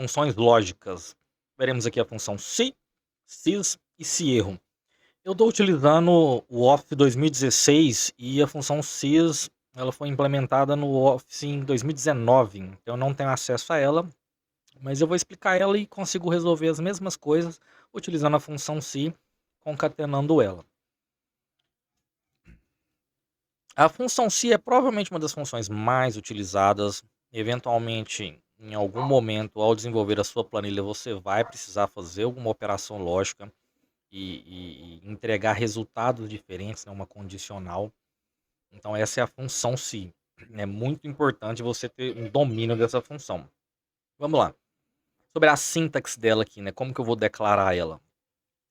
funções lógicas. Veremos aqui a função se, sis e se erro. Eu estou utilizando o Office 2016 e a função sys ela foi implementada no Office em 2019, então eu não tenho acesso a ela, mas eu vou explicar ela e consigo resolver as mesmas coisas utilizando a função se, concatenando ela. A função se é provavelmente uma das funções mais utilizadas. Eventualmente, em algum momento, ao desenvolver a sua planilha, você vai precisar fazer alguma operação lógica e entregar resultados diferentes, né, uma condicional. Então essa é a função se. É muito importante você ter um domínio dessa função. Vamos lá. Sobre a sintaxe dela aqui, né? Como que eu vou declarar ela?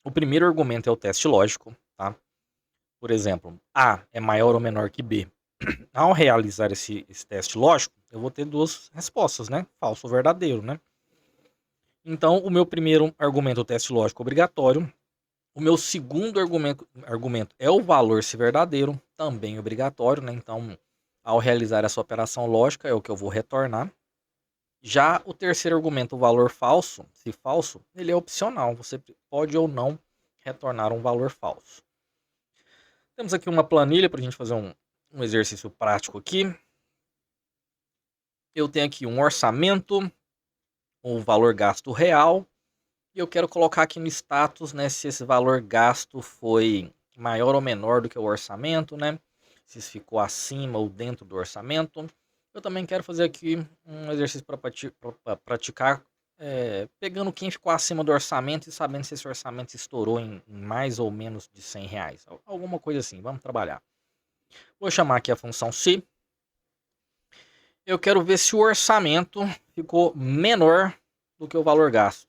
O primeiro argumento é o teste lógico, tá? Por exemplo, A é maior ou menor que B. Ao realizar esse teste lógico, eu vou ter duas respostas, né? Falso ou verdadeiro, né? Então, o meu primeiro argumento é o teste lógico obrigatório. O meu segundo argumento é o valor se verdadeiro, também obrigatório, né? Então, ao realizar essa operação lógica, é o que eu vou retornar. Já o terceiro argumento, o valor falso, se falso, ele é opcional. Você pode ou não retornar um valor falso. Temos aqui uma planilha para a gente fazer um exercício prático aqui. Eu tenho aqui um orçamento, o valor gasto real, e eu quero colocar aqui no status, né, se esse valor gasto foi maior ou menor do que o orçamento, né? Se isso ficou acima ou dentro do orçamento. Eu também quero fazer aqui um exercício para praticar, pegando quem ficou acima do orçamento e sabendo se esse orçamento estourou em mais ou menos de R$ 100. Alguma coisa assim, vamos trabalhar. Vou chamar aqui a função se. Eu quero ver se o orçamento ficou menor do que o valor gasto.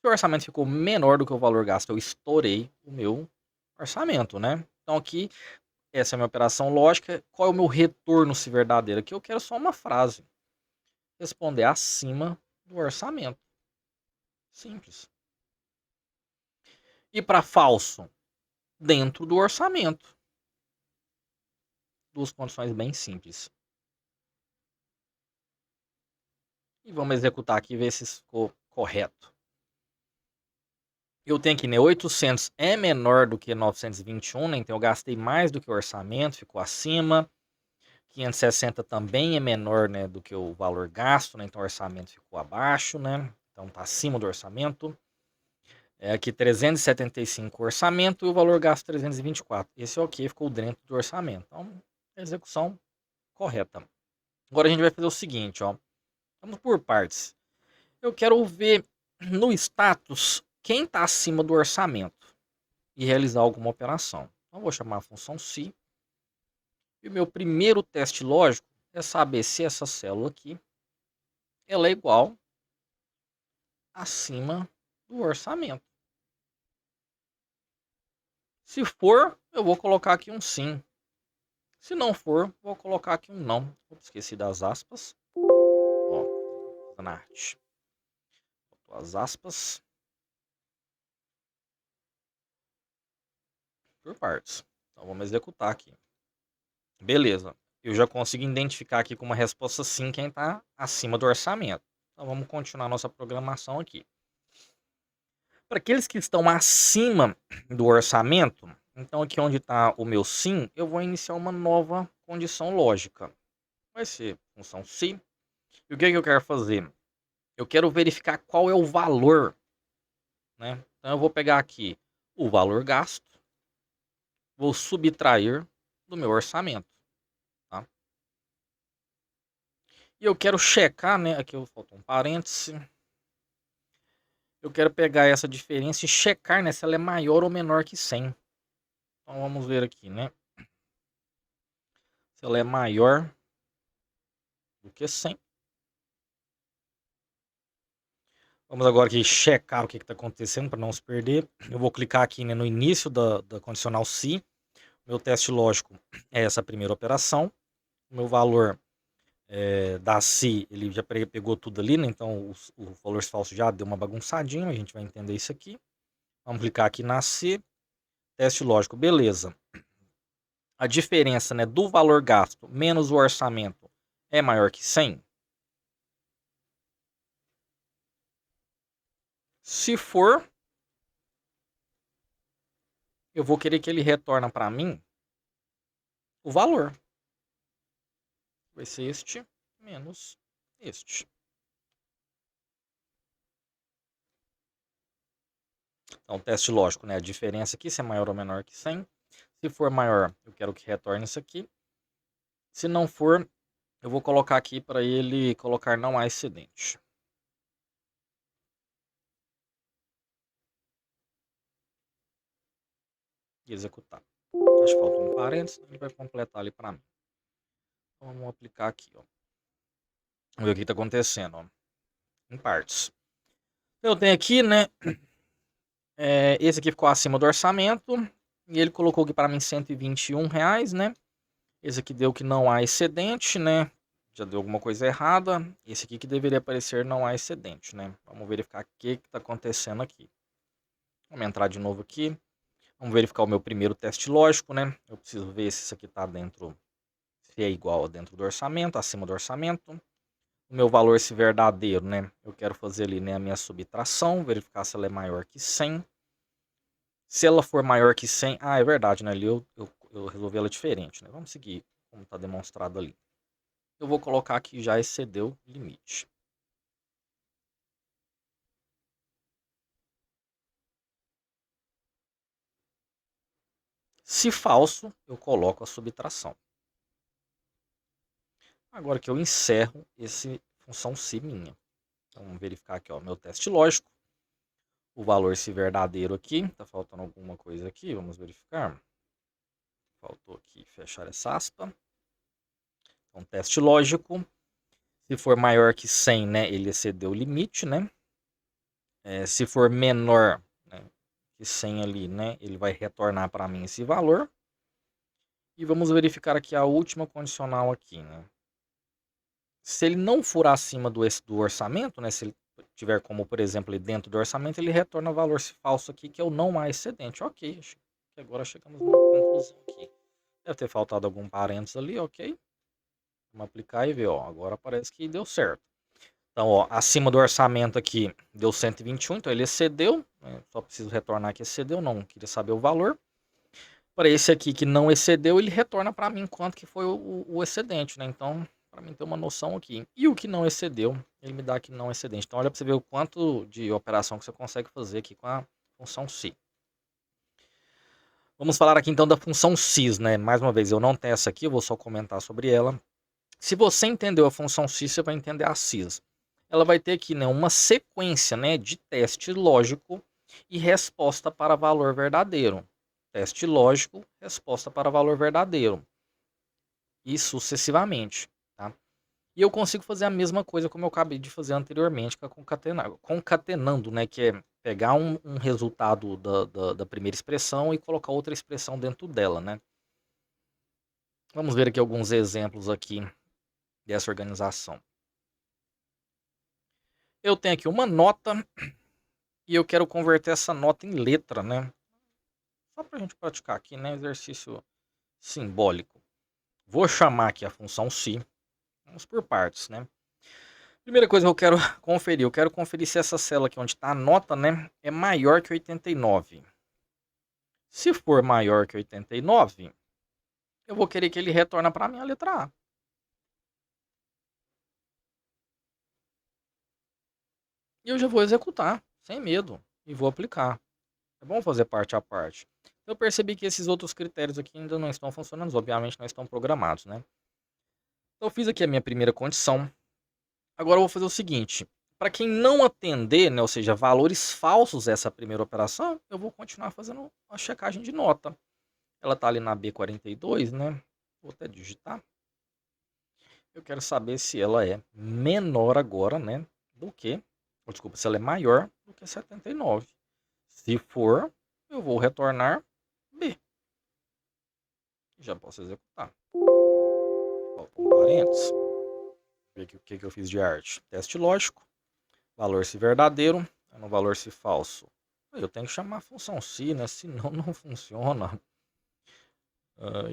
Se o orçamento ficou menor do que o valor gasto, eu estourei o meu orçamento, né? Então aqui, essa é a minha operação lógica. Qual é o meu retorno se verdadeiro? Aqui eu quero só uma frase. Responder acima do orçamento. Simples. E para falso? Dentro do orçamento. Duas condições bem simples. E vamos executar aqui e ver se ficou correto. Eu tenho aqui, né, 800 é menor do que 921, né? Então eu gastei mais do que o orçamento, ficou acima. 560 também é menor, né, do que o valor gasto, né? Então o orçamento ficou abaixo, né? Então está acima do orçamento. Aqui 375 o orçamento e o valor gasto 324. Esse é ok, ficou dentro do orçamento. Então, execução correta. Agora a gente vai fazer o seguinte, ó. Vamos por partes. Eu quero ver no status quem está acima do orçamento e realizar alguma operação. Então, vou chamar a função se. E o meu primeiro teste lógico é saber se essa célula aqui ela é igual acima do orçamento. Se for, eu vou colocar aqui um sim. Se não for, vou colocar aqui um não. Esqueci das aspas. Ó, na arte. Botou as aspas. Por partes. Então vamos executar aqui. Beleza. Eu já consigo identificar aqui com uma resposta sim quem está acima do orçamento. Então vamos continuar nossa programação aqui. Para aqueles que estão acima do orçamento, então aqui onde está o meu sim, eu vou iniciar uma nova condição lógica. Vai ser função se. E o que eu quero fazer? Eu quero verificar qual é o valor, né? Então eu vou pegar aqui o valor gasto, vou subtrair do meu orçamento, tá? E eu quero checar, né? Aqui faltou um parêntese. Eu quero pegar essa diferença e checar, né, se ela é maior ou menor que 100. Então vamos ver aqui, né? Se ela é maior do que 100. Vamos agora aqui checar o que está acontecendo para não se perder. Eu vou clicar aqui, né, no início da condicional se. Meu teste lógico é essa primeira operação. O meu valor da se, ele já pegou tudo ali, né? Então o valor falso já deu uma bagunçadinha. A gente vai entender isso aqui. Vamos clicar aqui na se. Teste lógico, beleza. A diferença, né, do valor gasto menos o orçamento é maior que 100? Se for, eu vou querer que ele retorne para mim o valor. Vai ser este menos este. Então, teste lógico, né? A diferença aqui, se é maior ou menor que 100. Se for maior, eu quero que retorne isso aqui. Se não for, eu vou colocar aqui para ele colocar não há excedente. E executar. Acho que falta um parênteses, ele vai completar ali para mim. Então, vamos aplicar aqui, ó. Vamos ver o que está acontecendo, ó. Em partes. Eu tenho aqui, né? Esse aqui ficou acima do orçamento. E ele colocou aqui para mim R$ 121, né? Esse aqui deu que não há excedente, né? Já deu alguma coisa errada. Esse aqui que deveria aparecer não há excedente, né? Vamos verificar o que está acontecendo aqui. Vamos entrar de novo aqui. Vamos verificar o meu primeiro teste lógico, né? Eu preciso ver se isso aqui está dentro, se é igual dentro do orçamento, acima do orçamento. O meu valor, se verdadeiro, né? Eu quero fazer ali, né, a minha subtração, verificar se ela é maior que 100. Se ela for maior que 100, é verdade, né? Ali eu resolvi ela diferente, né? Vamos seguir como está demonstrado ali. Eu vou colocar que já excedeu o limite. Se falso, eu coloco a subtração. Agora que eu encerro esse função se minha. Então, vamos verificar aqui, ó, meu teste lógico. O valor se verdadeiro aqui. Tá faltando alguma coisa aqui, vamos verificar. Faltou aqui fechar essa aspa. Então, teste lógico. Se for maior que 100, né, ele excedeu o limite, né? Se for menor, né, que 100 ali, né, ele vai retornar para mim esse valor. E vamos verificar aqui a última condicional aqui, né? Se ele não for acima do orçamento, né, se ele tiver como, por exemplo, ali dentro do orçamento, ele retorna o valor falso aqui, que é o não há excedente. Ok, acho que agora chegamos numa conclusão aqui. Deve ter faltado algum parênteses ali, ok? Vamos aplicar e ver, ó, agora parece que deu certo. Então, ó, acima do orçamento aqui deu 121, então ele excedeu, né? Só preciso retornar que excedeu, não queria saber o valor. Para esse aqui que não excedeu, ele retorna para mim quanto que foi o excedente, né? Então, para mim ter uma noção aqui. E o que não excedeu, ele me dá aqui não excedente. Então, olha para você ver o quanto de operação que você consegue fazer aqui com a função se. Vamos falar aqui então da função sys, né? Mais uma vez, eu não tenho essa aqui, eu vou só comentar sobre ela. Se você entendeu a função sys, você vai entender a sys. Ela vai ter aqui, né, uma sequência, né, de teste lógico e resposta para valor verdadeiro. Teste lógico, resposta para valor verdadeiro. E sucessivamente. Tá? E eu consigo fazer a mesma coisa como eu acabei de fazer anteriormente com a concatenando, né, que é pegar um resultado da primeira expressão e colocar outra expressão dentro dela. Né? Vamos ver aqui alguns exemplos aqui dessa organização. Eu tenho aqui uma nota e eu quero converter essa nota em letra, né? Só para a gente praticar aqui, né? Exercício simbólico. Vou chamar aqui a função se. Vamos por partes, né? Primeira coisa que eu quero conferir se essa célula aqui onde está a nota, né, é maior que 89. Se for maior que 89, eu vou querer que ele retorne para mim a letra A. E eu já vou executar, sem medo, e vou aplicar. É bom fazer parte a parte. Eu percebi que esses outros critérios aqui ainda não estão funcionando, obviamente não estão programados, né? Então eu fiz aqui a minha primeira condição. Agora eu vou fazer o seguinte, para quem não atender, né, ou seja, valores falsos essa primeira operação, eu vou continuar fazendo a checagem de nota. Ela está ali na B42, né? Vou até digitar. Eu quero saber se ela é menor agora, né, do que, ou desculpa, se ela é maior do que 79. Se for, eu vou retornar B. Já posso executar. Falta um parênteses. Ver aqui o que eu fiz de arte. Teste lógico. Valor se verdadeiro. No valor se falso. Eu tenho que chamar a função se, né? Senão não funciona.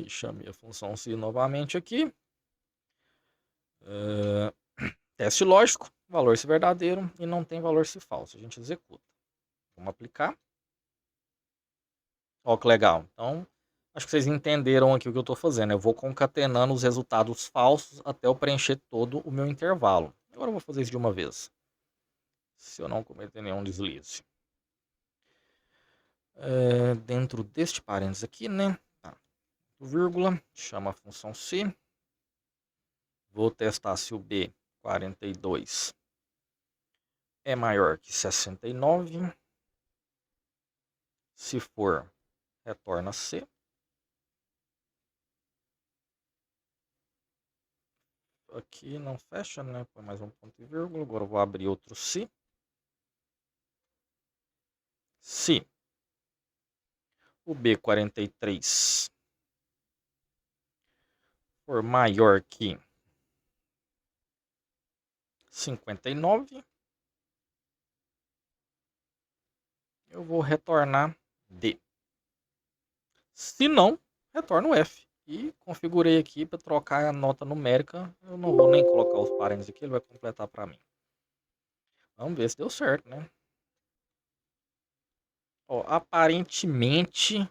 Chamei a função se novamente aqui. Teste lógico. Valor se verdadeiro. E não tem valor se falso. A gente executa. Vamos aplicar. Ó que legal. Então, acho que vocês entenderam aqui o que eu estou fazendo. Eu vou concatenando os resultados falsos até eu preencher todo o meu intervalo. Agora eu vou fazer isso de uma vez, se eu não cometer nenhum deslize. Dentro deste parênteses aqui, né? Tá. Vírgula, chama a função se. Vou testar se o B42 é maior que 69. Se for, retorna C. Aqui não fecha, né? Põe mais um ponto e vírgula. Agora eu vou abrir outro se. Se o B43 for maior que 59, eu vou retornar D. Se não, retorno F. E configurei aqui para trocar a nota numérica. Eu não vou nem colocar os parênteses aqui, ele vai completar para mim. Vamos ver se deu certo, né? Ó, aparentemente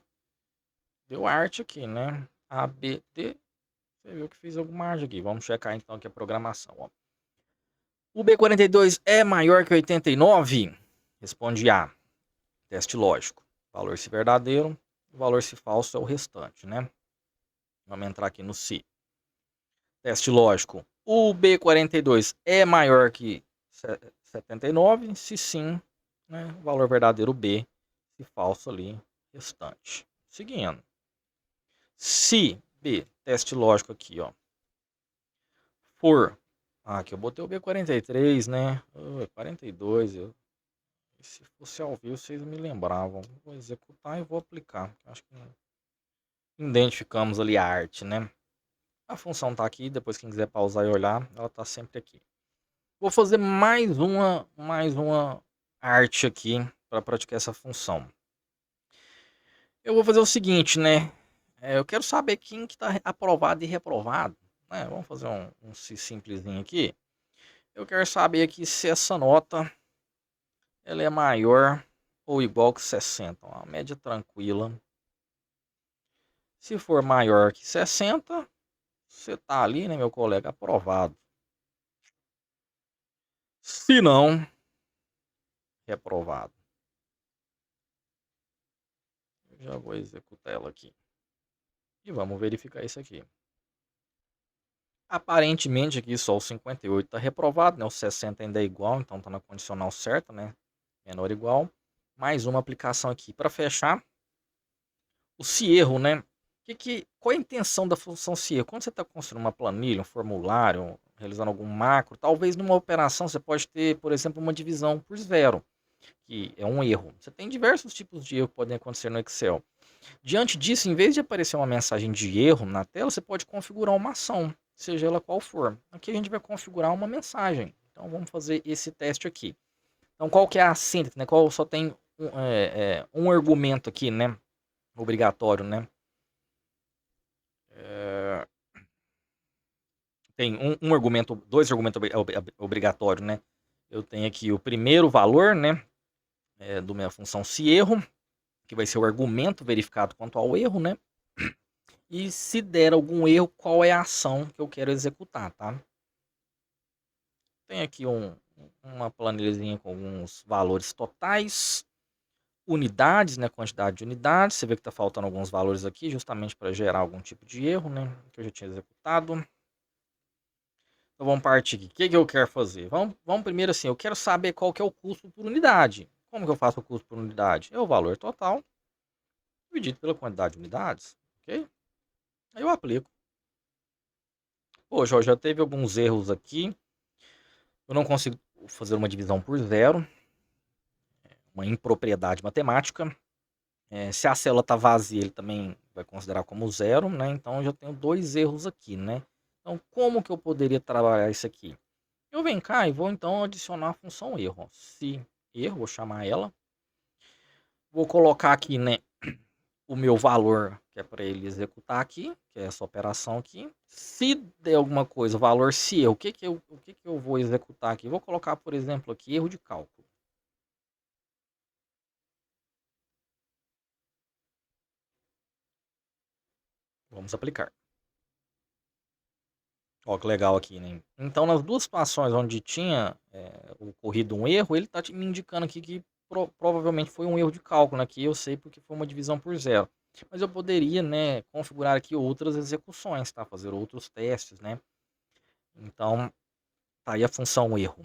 deu arte aqui, né? A, B, D. Você viu que fiz alguma arte aqui. Vamos checar então aqui a programação. Ó. O B42 é maior que 89? Responde A. Teste lógico. Valor se verdadeiro, valor se falso é o restante, né? Vamos entrar aqui no se. Teste lógico. O B42 é maior que 79? Se sim, né? Valor verdadeiro B. Se falso ali, restante. Seguindo. Se B, teste lógico aqui, ó. For. Aqui eu botei o B43, né? 42. Se fosse ao vivo, vocês me lembravam. Vou executar e vou aplicar. Acho que identificamos ali a arte, né? A função tá aqui, depois quem quiser pausar e olhar, ela tá sempre aqui. Vou fazer mais uma arte aqui para praticar essa função. Eu vou fazer o seguinte, né? Eu quero saber quem que tá aprovado e reprovado. Né? Vamos fazer um simplesinho aqui. Eu quero saber aqui se essa nota ela é maior ou igual que 60. Uma média tranquila. Se for maior que 60, você tá ali, né, meu colega, aprovado. Se não, reprovado. Eu já vou executar ela aqui. E vamos verificar isso aqui. Aparentemente aqui só o 58 está reprovado, né? O 60 ainda é igual, então está na condicional certa, né? Menor ou igual. Mais uma aplicação aqui. Para fechar, o se erro, né? Qual é a intenção da função se erro? Quando você está construindo uma planilha, um formulário, realizando algum macro, talvez numa operação você pode ter, por exemplo, uma divisão por zero, que é um erro. Você tem diversos tipos de erro que podem acontecer no Excel. Diante disso, em vez de aparecer uma mensagem de erro na tela, você pode configurar uma ação, seja ela qual for. Aqui a gente vai configurar uma mensagem. Então vamos fazer esse teste aqui. Então qual que é a síntese, né? Qual só tem um argumento aqui, né? Obrigatório, né? Tem um argumento, dois argumentos obrigatórios, né? Eu tenho aqui o primeiro valor, né? Do minha função se erro, que vai ser o argumento verificado quanto ao erro, né? E se der algum erro, qual é a ação que eu quero executar, tá? Tem aqui uma planilhazinha com alguns valores totais, unidades, né? Quantidade de unidades. Você vê que está faltando alguns valores aqui, justamente para gerar algum tipo de erro, né? Que eu já tinha executado. Então vamos partir aqui. O que eu quero fazer? Vamos primeiro assim, eu quero saber qual que é o custo por unidade. Como que eu faço o custo por unidade? É o valor total dividido pela quantidade de unidades, ok? Aí eu aplico. Poxa, já teve alguns erros aqui. Eu não consigo fazer uma divisão por zero. Uma impropriedade matemática. Se a célula está vazia, ele também vai considerar como zero, né? Então eu já tenho dois erros aqui, né? Então como que eu poderia trabalhar isso aqui? Eu venho cá e vou então adicionar a função erro. Se erro, vou chamar ela. Vou colocar aqui, né, o meu valor, que é para ele executar aqui, que é essa operação aqui. Se der alguma coisa, valor se erro, o que eu vou executar aqui? Vou colocar, por exemplo, aqui erro de cálculo. Vamos aplicar. Ó, que legal aqui, né? Então, nas duas situações onde tinha ocorrido um erro, ele está me indicando aqui que provavelmente foi um erro de cálculo, aqui eu sei porque foi uma divisão por zero. Mas eu poderia, né, configurar aqui outras execuções, tá? Fazer outros testes, né? Então, tá aí a função erro.